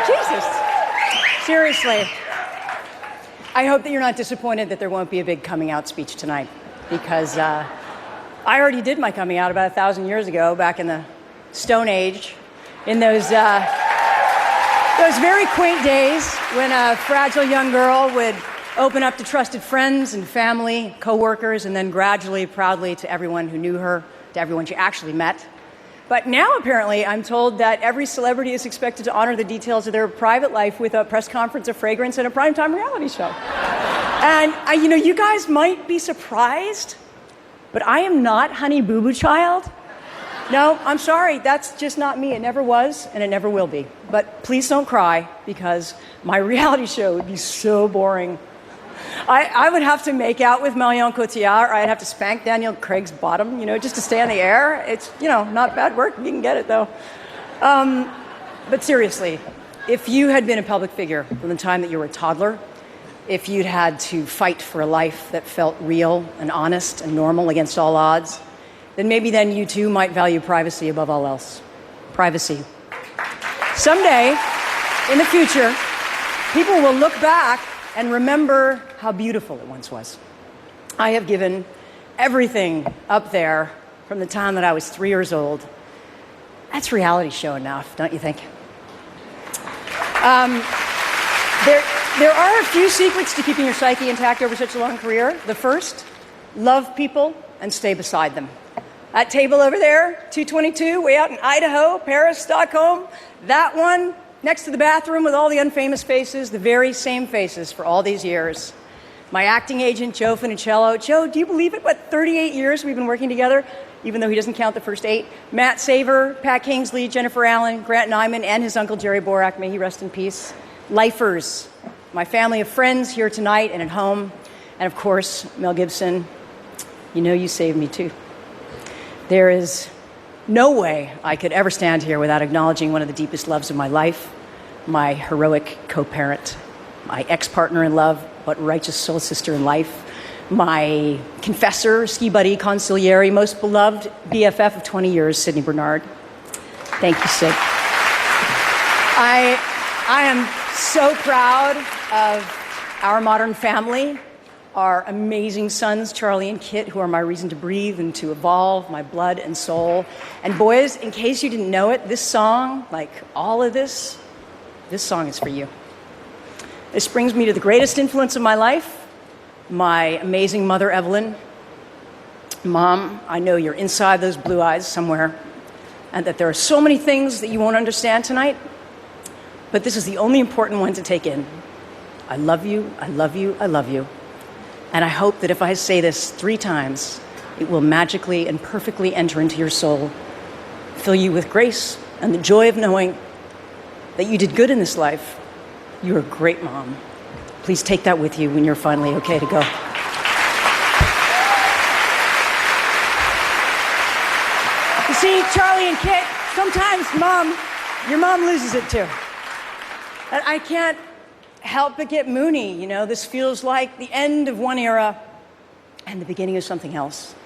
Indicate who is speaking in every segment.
Speaker 1: Jesus. Seriously. I hope that you're not disappointed that there won't be a big coming out speech tonight, because I already did my coming out about 1,000 years ago, back in the Stone Age, in those very quaint days when a fragile young girl would open up to trusted friends and family, co-workers, and then gradually, proudly to everyone who knew her, to everyone she actually met. But now, apparently, I'm told that every celebrity is expected to honor the details of their private life with a press conference, a fragrance, and a primetime reality show. And, you guys might be surprised, but I am not Honey Boo Boo Child. No, I'm sorry, that's just not me. It never was, and it never will be. But please don't cry, because my reality show would be so boring. I would have to make out with Marion Cotillard, or I'd have to spank Daniel Craig's bottom, just to stay on the air. It's, not bad work. You can get it, though. But seriously, if you had been a public figure from the time that you were a toddler, if you'd had to fight for a life that felt real and honest and normal against all odds, then maybe then you too might value privacy above all else. Privacy. Someday, in the future, people will look back and remember how beautiful it once was. I have given everything up there from the time that I was 3 years old. That's reality show enough, don't you think? There are a few secrets to keeping your psyche intact over such a long career. The first, love people and stay beside them. That table over there, 222, way out in Idaho, Paris, Stockholm, that one, next to the bathroom with all the unfamous faces, the very same faces for all these years. My acting agent, Joe Funicello. Joe, do you believe it? 38 years we've been working together, even though he doesn't count the first 8. Matt Saver, Pat Kingsley, Jennifer Allen, Grant Nyman, and his uncle Jerry Borak, may he rest in peace. Lifers, my family of friends here tonight and at home. And of course, Mel Gibson, you saved me too. There is no way I could ever stand here without acknowledging one of the deepest loves of my life, my heroic co-parent, my ex-partner in love, but righteous soul sister in life, my confessor, ski buddy, consigliere, most beloved BFF of 20 years, Sydney Bernard. Thank you, Sid. I am so proud of our modern family, our amazing sons, Charlie and Kit, who are my reason to breathe and to evolve, my blood and soul. And boys, in case you didn't know it, this song, like all of this song is for you. This brings me to the greatest influence of my life, my amazing mother, Evelyn. Mom, I know you're inside those blue eyes somewhere, and that there are so many things that you won't understand tonight, but this is the only important one to take in. I love you, I love you, I love you. And I hope that if I say this 3 times, it will magically and perfectly enter into your soul, fill you with grace and the joy of knowing that you did good in this life. You're a great mom. Please take that with you when you're finally okay to go. You see, Charlie and Kit, sometimes your mom loses it too. And I can't help but get moony, this feels like the end of one era and the beginning of something else.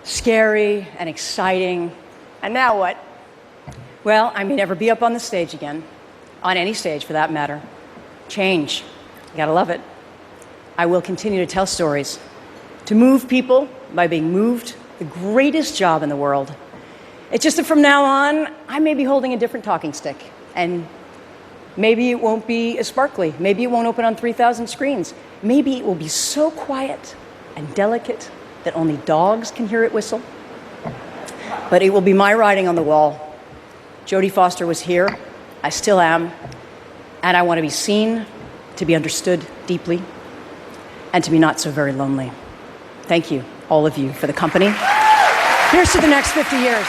Speaker 1: Scary and exciting. And now what? Well, I may never be up on the stage again, on any stage for that matter. Change. You gotta love it. I will continue to tell stories, to move people by being moved, the greatest job in the world. It's just that from now on, I may be holding a different talking stick, and maybe it won't be as sparkly. Maybe it won't open on 3,000 screens. Maybe it will be so quiet and delicate that only dogs can hear it whistle. But it will be my writing on the wall. Jodie Foster was here. I still am. And I want to be seen, to be understood deeply, and to be not so very lonely. Thank you, all of you, for the company. Here's to the next 50 years.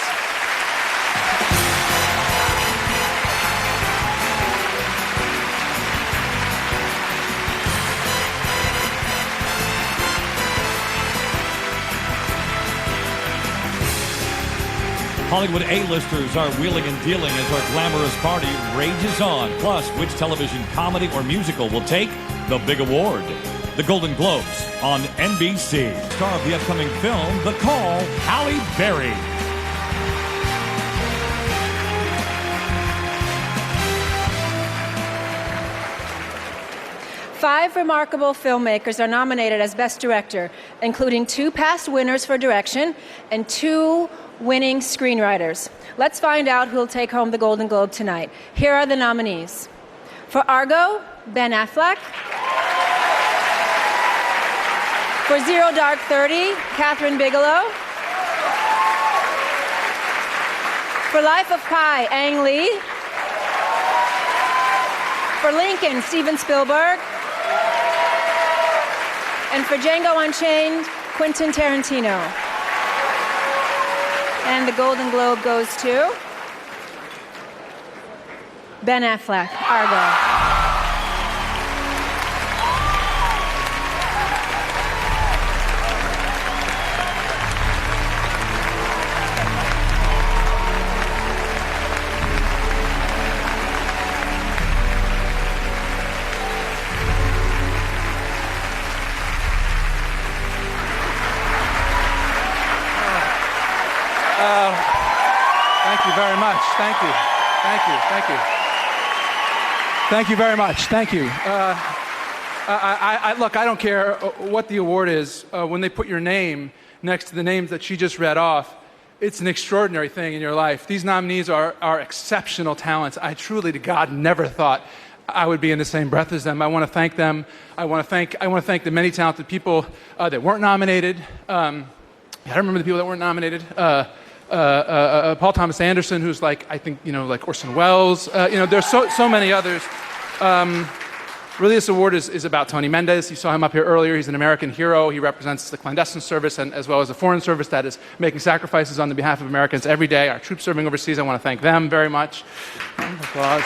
Speaker 2: Hollywood A-listers are wheeling and dealing as our glamorous party rages on. Plus, which television comedy or musical will take the big award? The Golden Globes on NBC. Star of the upcoming film, The Call, Halle Berry.
Speaker 3: 5 remarkable filmmakers are nominated as Best Director, including 2 past winners for direction and 2 winning screenwriters. Let's find out who'll take home the Golden Globe tonight. Here are the nominees. For Argo, Ben Affleck. For Zero Dark 30, Catherine Bigelow. For Life of Pi, Ang Lee. For Lincoln, Steven Spielberg. And for Django Unchained, Quentin Tarantino. And the Golden Globe goes to Ben Affleck, Argo.
Speaker 4: Thank you very much. Thank you. Thank you. Thank you. Thank you very much. Thank you. Look, I don't care what the award is. When they put your name next to the names that she just read off, it's an extraordinary thing in your life. These nominees are exceptional talents. I truly, to God, never thought I would be in the same breath as them. I want to thank them. I want to thank the many talented people that weren't nominated. I remember the people that weren't nominated. Paul Thomas Anderson, who's like, I think, like Orson Welles. There's so many others. Really, this award is about Tony Mendez. You saw him up here earlier. He's an American hero. He represents the clandestine service and as well as the foreign service that is making sacrifices on the behalf of Americans every day. Our troops serving overseas, I want to thank them very much. Applause.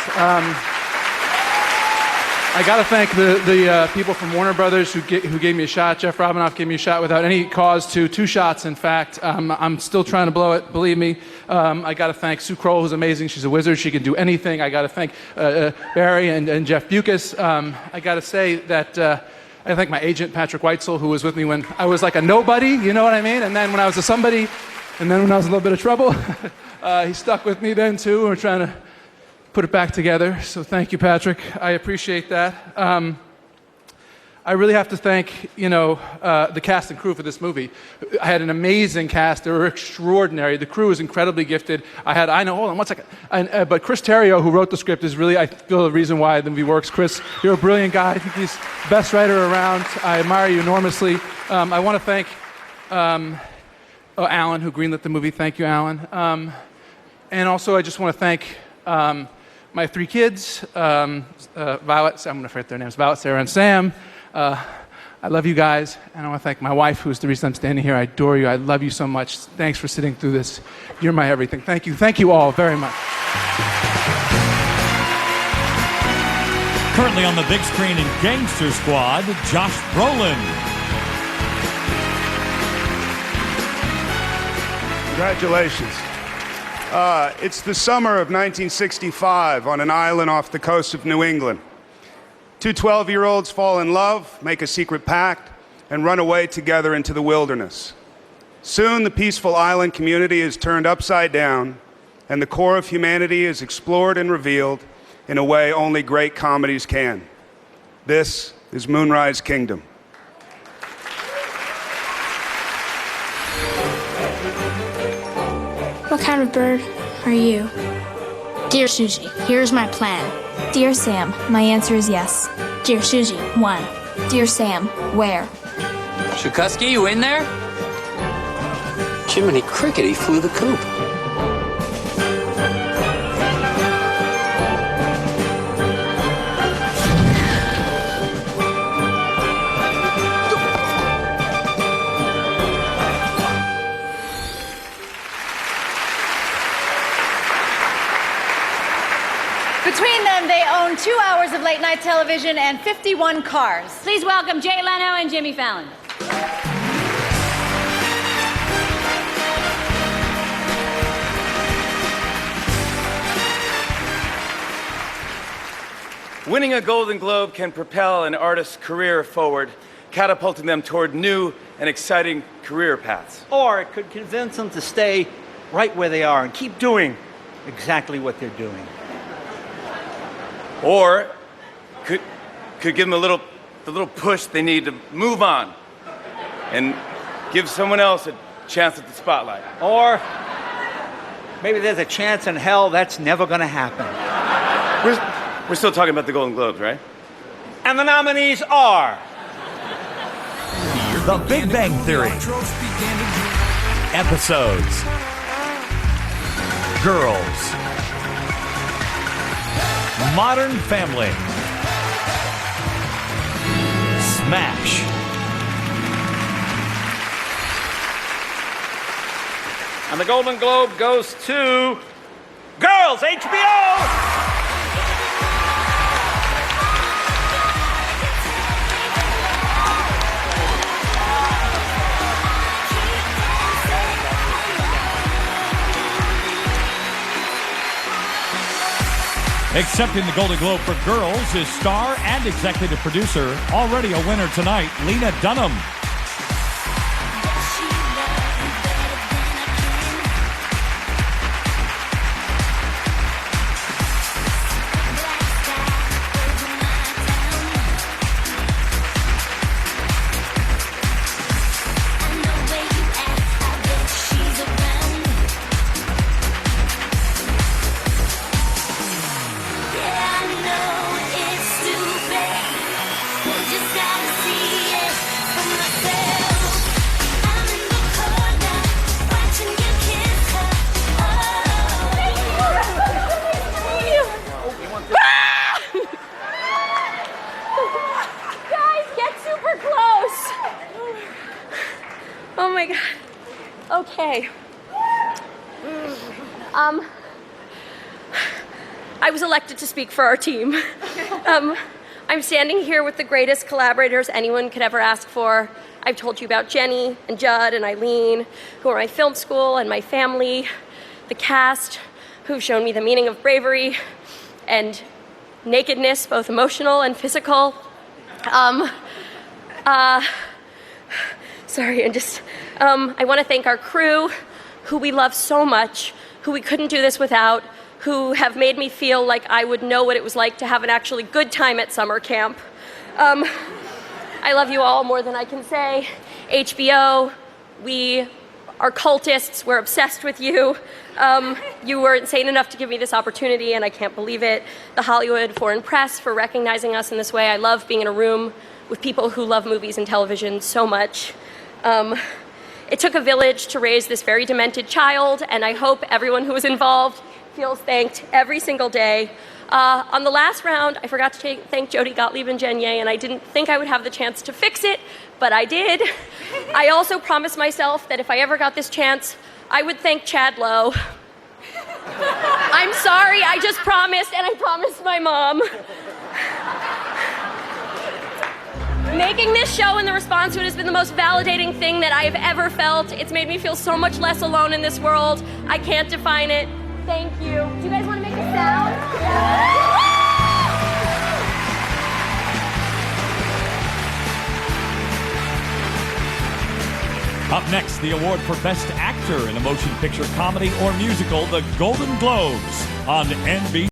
Speaker 4: I got to thank the people from Warner Brothers who gave me a shot. Jeff Robinoff gave me a shot without any cause to. 2 shots, in fact. I'm still trying to blow it, believe me. I got to thank Sue Kroll, who's amazing. She's a wizard. She can do anything. I got to thank Barry and Jeff Bucas. I got to say that I thank my agent, Patrick Weitzel, who was with me when I was like a nobody, you know what I mean? And then when I was a somebody, and then when I was in a little bit of trouble, he stuck with me then, too. We're trying to put it back together. So thank you, Patrick. I appreciate that. I really have to thank, the cast and crew for this movie. I had an amazing cast. They were extraordinary. The crew is incredibly gifted. Hold on one second. But Chris Terrio, who wrote the script, is really, I feel, the reason why the movie works. Chris, you're a brilliant guy. I think he's the best writer around. I admire you enormously. I want to thank Alan, who greenlit the movie. Thank you, Alan. And also, I just want to thank my 3 kids, Violet, I'm going to forget their names, Violet, Sarah, and Sam. I love you guys, and I want to thank my wife, who's the reason I'm standing here. I adore you. I love you so much. Thanks for sitting through this. You're my everything. Thank you. Thank you all very much.
Speaker 2: Currently on the big screen in Gangster Squad, Josh Brolin.
Speaker 5: Congratulations. It's the summer of 1965 on an island off the coast of New England. 2 12-year-olds fall in love, make a secret pact, and run away together into the wilderness. Soon, the peaceful island community is turned upside down, and the core of humanity is explored and revealed in a way only great comedies can. This is Moonrise Kingdom.
Speaker 6: What kind of bird are you? Dear Susie, here's my plan.
Speaker 7: Dear Sam, my answer is yes.
Speaker 6: Dear Susie, 1.
Speaker 7: Dear Sam, where?
Speaker 8: Shukusky, you in there? Jiminy Cricket, he flew the coop.
Speaker 9: Between them, they own 2 hours of late-night television and 51 cars. Please welcome Jay Leno and Jimmy Fallon.
Speaker 10: Winning a Golden Globe can propel an artist's career forward, catapulting them toward new and exciting career paths.
Speaker 11: Or it could convince them to stay right where they are and keep doing exactly what they're doing.
Speaker 10: Or could give them a little the little push they need to move on and give someone else a chance at the spotlight.
Speaker 11: Or maybe there's a chance in hell that's never going to happen.
Speaker 10: We're still talking about the Golden Globes, right?
Speaker 11: And the nominees are...
Speaker 2: The Big Bang Theory. Episodes. Girls. Modern Family. Smash.
Speaker 11: And the Golden Globe goes to... Girls, HBO!
Speaker 2: Accepting the Golden Globe for Girls is star and executive producer, already a winner tonight, Lena Dunham.
Speaker 12: Oh my God. Okay. I was elected to speak for our team. I'm standing here with the greatest collaborators anyone could ever ask for. I've told you about Jenny and Judd and Eileen, who are my film school and my family, the cast, who've shown me the meaning of bravery and nakedness, both emotional and physical. I want to thank our crew, who we love so much, who we couldn't do this without, who have made me feel like I would know what it was like to have an actually good time at summer camp. I love you all more than I can say. HBO, we are cultists, we're obsessed with you. You were insane enough to give me this opportunity, and I can't believe it. The Hollywood Foreign Press for recognizing us in this way. I love being in a room with people who love movies and television so much. It took a village to raise this very demented child, and I hope everyone who was involved feels thanked every single day. On the last round, I forgot to thank Jody Gottlieb and Jen Ye, and I didn't think I would have the chance to fix it, but I did. I also promised myself that if I ever got this chance, I would thank Chad Lowe. I'm sorry, I just promised, and I promised my mom. Making this show and the response to it has been the most validating thing that I have ever felt. It's made me feel so much less alone in this world. I can't define it. Thank you. Do you guys want to make a sound?
Speaker 2: Up next, the award for Best Actor in a Motion Picture Comedy or Musical, the Golden Globes on NBC.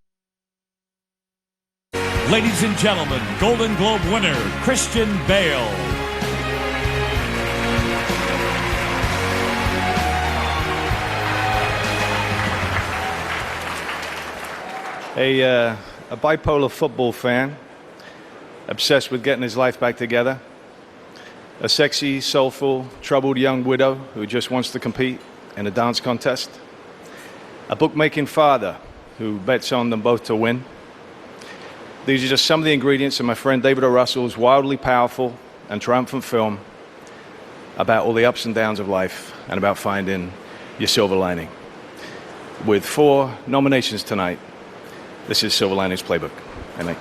Speaker 2: Ladies and gentlemen, Golden Globe winner, Christian Bale.
Speaker 13: A bipolar football fan, obsessed with getting his life back together. A sexy, soulful, troubled young widow who just wants to compete in a dance contest. A bookmaking father who bets on them both to win. These are just some of the ingredients in my friend David O. Russell's wildly powerful and triumphant film about all the ups and downs of life and about finding your silver lining. With 4 nominations tonight, this is Silver Linings Playbook. Amen.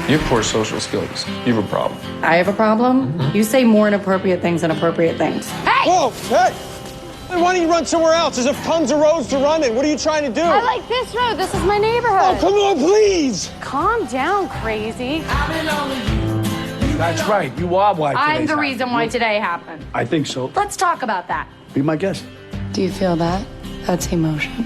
Speaker 14: You have poor social skills. You have a problem.
Speaker 15: I have a problem? You say more inappropriate things than appropriate things.
Speaker 16: Hey! Whoa, hey! Then why don't you run somewhere else? There's tons of roads to run in. What are you trying to do?
Speaker 17: I like this road. This is my neighborhood.
Speaker 16: Oh, come on, please!
Speaker 17: Calm down, crazy.
Speaker 18: That's right. You are why
Speaker 15: I'm the reason why today happened.
Speaker 18: I think so.
Speaker 15: Let's talk about that.
Speaker 18: Be my guest.
Speaker 15: Do you feel that? That's emotion.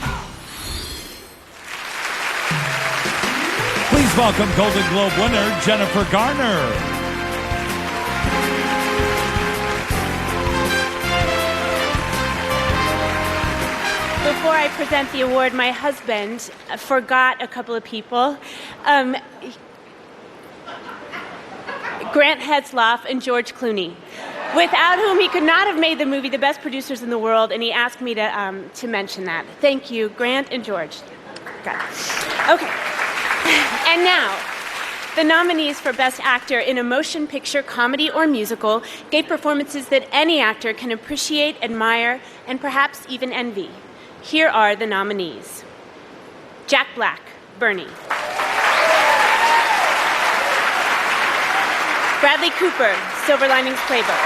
Speaker 2: Please Please welcome Golden Globe winner Jennifer Garner.
Speaker 19: Before I present the award, my husband forgot a couple of people. Grant Hetzloff and George Clooney, without whom he could not have made the movie The Best Producers in the World, and he asked me to mention that. Thank you, Grant and George. Got it. Okay. And now, the nominees for Best Actor in a Motion Picture, Comedy, or Musical gave performances that any actor can appreciate, admire, and perhaps even envy. Here are the nominees. Jack Black, Bernie. Bradley Cooper, Silver Linings Playbook.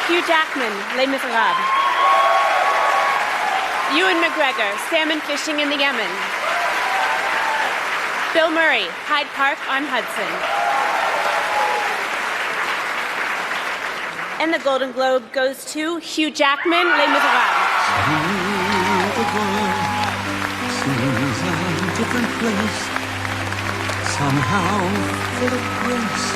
Speaker 19: Hugh Jackman, Les Miserables. Ewan McGregor, Salmon Fishing in the Yemen. Bill Murray, Hyde Park on Hudson. And the Golden Globe goes to Hugh Jackman, Les Miserables.
Speaker 20: Seems a different place, somehow full of grace.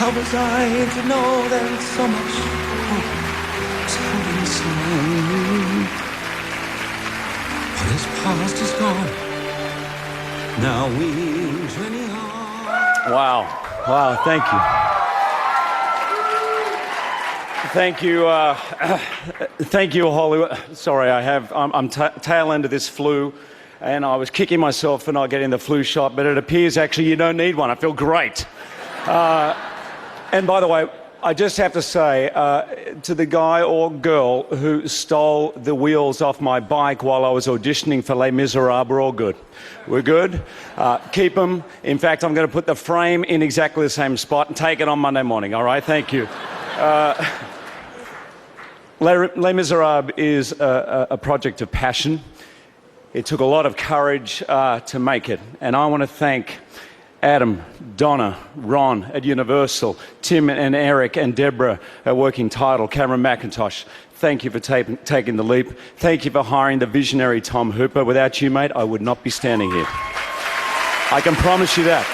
Speaker 20: How was I to know that so much hope was hiding inside? What is past is gone. Now we journey on.
Speaker 11: Wow. Wow, thank you. Thank you, thank you, Hollywood. Sorry, I'm tail end of this flu, and I was kicking myself for not getting the flu shot, but it appears actually you don't need one. I feel great. And by the way, I just have to say to the guy or girl who stole the wheels off my bike while I was auditioning for Les Miserables, we're all good. We're good. Keep them. In fact, I'm going to put the frame in exactly the same spot and take it on Monday morning. All right? Thank you. Les Miserables is a project of passion. It took a lot of courage to make it. And I want to thank Adam, Donna, Ron at Universal, Tim and Eric and Deborah at Working Title, Cameron McIntosh. Thank you for taking the leap. Thank you for hiring the visionary Tom Hooper. Without you, mate, I would not be standing here. I can promise you that.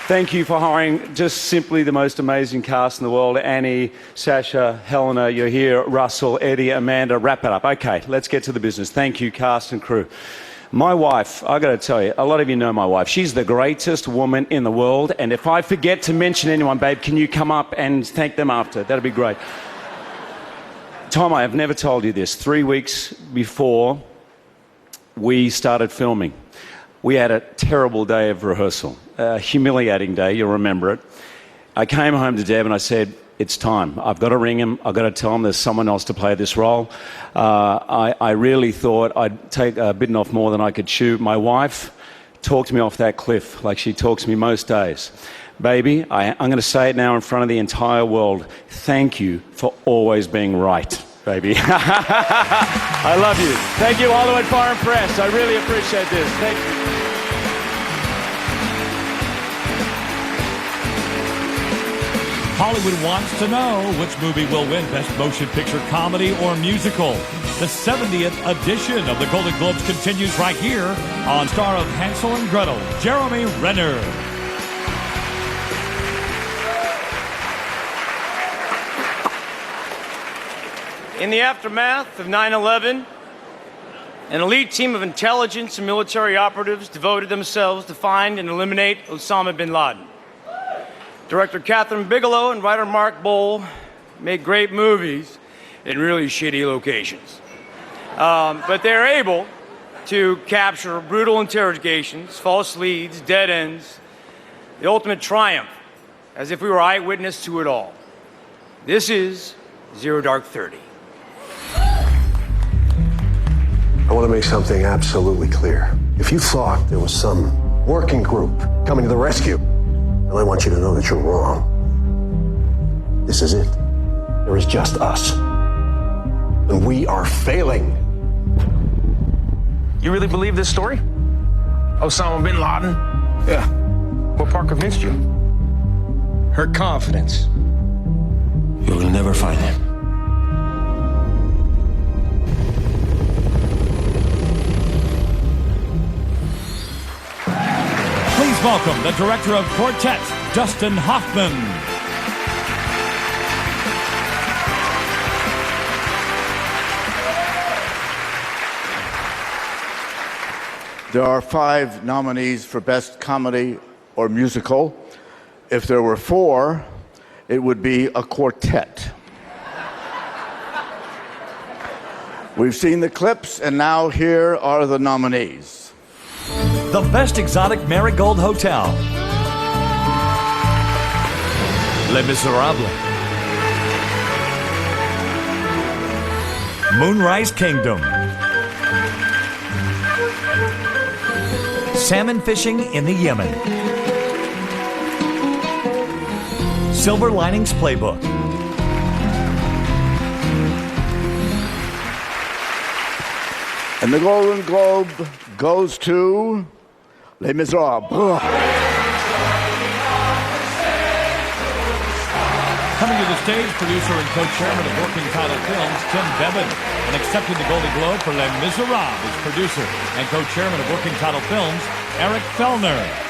Speaker 11: Thank you for hiring just simply the most amazing cast in the world. Annie, Sasha, Helena, you're here, Russell, Eddie, Amanda, wrap it up. Okay, let's get to the business. Thank you, cast and crew. My wife, I got to tell you, a lot of you know my wife. She's the greatest woman in the world. And if I forget to mention anyone, babe, can you come up and thank them after? That'd be great. Tom, I have never told you this. 3 weeks before we started filming, we had a terrible day of rehearsal, a humiliating day, you'll remember it. I came home to Deb and I said, it's time. I've got to ring him. I've got to tell him there's someone else to play this role. I really thought I'd bitten off more than I could chew. My wife talked me off that cliff like she talks to me most days. Baby, I'm going to say it now in front of the entire world. Thank you for always being right, baby. I love you. Thank you, Hollywood Foreign Press. I really appreciate this. Thank you.
Speaker 2: Hollywood wants to know which movie will win Best Motion Picture, Comedy, or Musical. The 70th edition of the Golden Globes continues right here on star of Hansel and Gretel, Jeremy Renner.
Speaker 10: In the aftermath of 9/11, an elite team of intelligence and military operatives devoted themselves to find and eliminate Osama bin Laden. Director Catherine Bigelow and writer Mark Bowl make great movies in really shitty locations. But they're able to capture brutal interrogations, false leads, dead ends, the ultimate triumph, as if we were eyewitness to it all. This is Zero Dark 30.
Speaker 21: I want to make something absolutely clear. If you thought there was some working group coming to the rescue, well, I want you to know that you're wrong. This is it. There is just us. And we are failing.
Speaker 14: You really believe this story? Osama bin Laden?
Speaker 21: Yeah.
Speaker 14: What part convinced you?
Speaker 21: Her confidence. You will never find him.
Speaker 2: welcome the director of Quartet, Dustin Hoffman.
Speaker 1: There are 5 nominees for Best Comedy or Musical. If there were 4, it would be a quartet. We've seen the clips, and now here are the nominees.
Speaker 2: The Best Exotic Marigold Hotel. Les Miserables. Moonrise Kingdom. Salmon Fishing in the Yemen. Silver Linings Playbook.
Speaker 1: And the Golden Globe goes to Les Miserables.
Speaker 2: Coming to the stage, producer and co-chairman of Working Title Films, Tim Bevan. And accepting the Golden Globe for Les Miserables is producer and co-chairman of Working Title Films, Eric Fellner.